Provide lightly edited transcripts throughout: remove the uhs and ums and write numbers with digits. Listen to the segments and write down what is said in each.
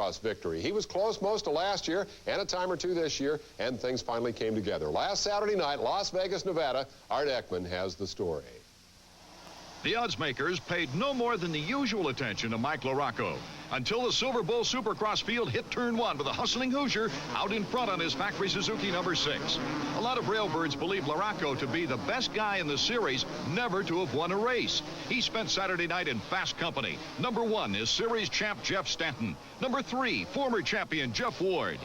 Supercross victory. He was close most of last year and a time or two this year, and things finally came together. Last Saturday night, Las Vegas, Nevada, Art Ekman has the story. The odds makers paid no more than the usual attention to Mike LaRocco until the Silver Bowl Supercross field hit turn one with a hustling Hoosier out in front on his factory Suzuki number 6. A lot of railbirds believe LaRocco to be the best guy in the series, never to have won a race. He spent Saturday night in fast company. Number 1 is series champ Jeff Stanton. Number 3, former champion Jeff Ward.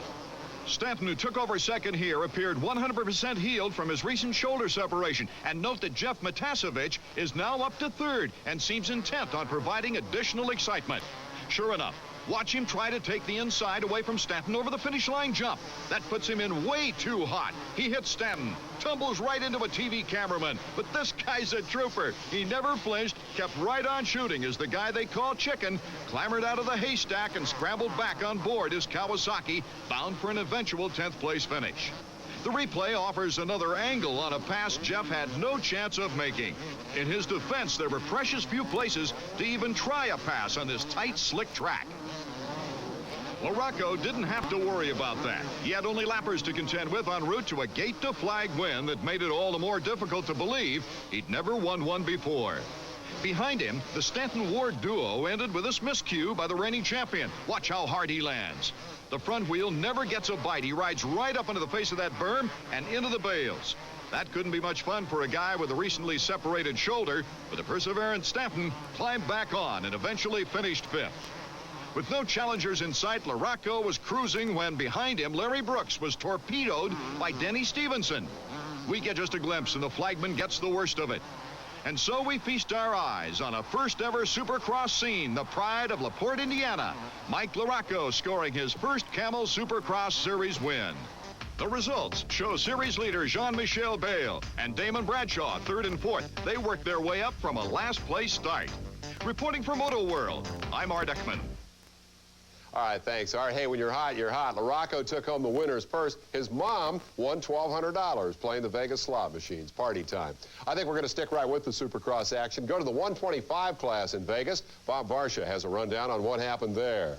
Stanton, who took over second here, appeared 100% healed from his recent shoulder separation. And note that Jeff Matasevich is now up to third and seems intent on providing additional excitement. Sure enough, watch him try to take the inside away from Stanton over the finish line jump. That puts him in way too hot. He hits Stanton, tumbles right into a TV cameraman. But this guy's a trooper. He never flinched, kept right on shooting as the guy they call Chicken clambered out of the haystack and scrambled back on board his Kawasaki, bound for an eventual 10th place finish. The replay offers another angle on a pass Jeff had no chance of making. In his defense, there were precious few places to even try a pass on this tight, slick track. LaRocco didn't have to worry about that. He had only lappers to contend with en route to a gate-to-flag win that made it all the more difficult to believe he'd never won one before. Behind him, the Stanton-Ward duo ended with this miscue by the reigning champion. Watch how hard he lands. The front wheel never gets a bite. He rides right up into the face of that berm and into the bales. That couldn't be much fun for a guy with a recently separated shoulder, but the perseverant Stanton climbed back on and eventually finished 5th. With no challengers in sight, LaRocco was cruising when behind him, Larry Brooks was torpedoed by Denny Stevenson. We get just a glimpse and the flagman gets the worst of it. And so we feast our eyes on a first-ever Supercross scene, the pride of LaPorte, Indiana. Mike LaRocco scoring his first Camel Supercross Series win. The results show series leader Jean-Michel Bayle and Damon Bradshaw 3rd and 4th. They worked their way up from a last-place start. Reporting for Motoworld, I'm Art Ekman. All right, thanks, Art. Hey, when you're hot, you're hot. LaRocco took home the winner's purse. His mom won $1,200 playing the Vegas slot machines. Party time. I think we're going to stick right with the Supercross action. Go to the 125 class in Vegas. Bob Varsha has a rundown on what happened there.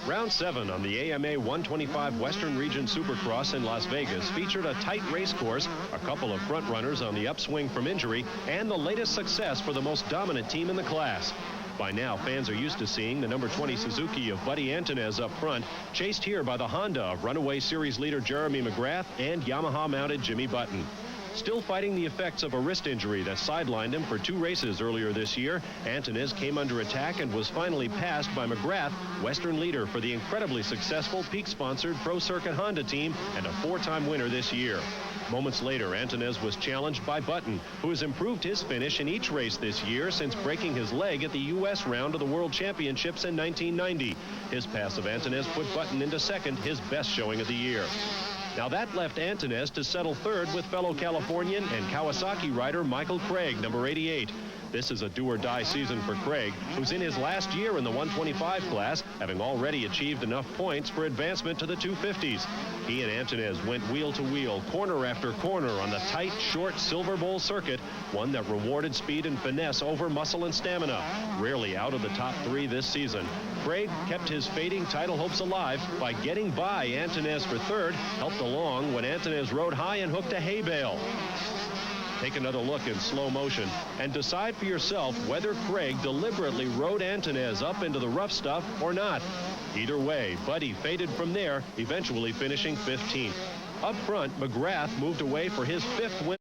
Round 7 on the AMA 125 Western Region Supercross in Las Vegas featured a tight race course, a couple of front runners on the upswing from injury, and the latest success for the most dominant team in the class. By now, fans are used to seeing the number 20 Suzuki of Buddy Antunez up front, chased here by the Honda of runaway series leader Jeremy McGrath and Yamaha-mounted Jimmy Button. Still fighting the effects of a wrist injury that sidelined him for 2 races earlier this year, Antunez came under attack and was finally passed by McGrath, Western leader for the incredibly successful Peak-sponsored Pro Circuit Honda team and a 4-time winner this year. Moments later, Antunez was challenged by Button, who has improved his finish in each race this year since breaking his leg at the U.S. round of the World Championships in 1990. His pass of Antunez put Button into 2nd, his best showing of the year. Now that left Antunez to settle 3rd with fellow Californian and Kawasaki rider Michael Craig, number 88. This is a do-or-die season for Craig, who's in his last year in the 125 class, having already achieved enough points for advancement to the 250s. He and Antunez went wheel to wheel, corner after corner on the tight, short Silver Bowl circuit, one that rewarded speed and finesse over muscle and stamina. Rarely out of the top 3 this season, Craig kept his fading title hopes alive by getting by Antunez for 3rd, helped along when Antunez rode high and hooked a hay bale. Take another look in slow motion and decide for yourself whether Craig deliberately rode Antunez up into the rough stuff or not. Either way, Buddy faded from there, eventually finishing 15th. Up front, McGrath moved away for his 5th win.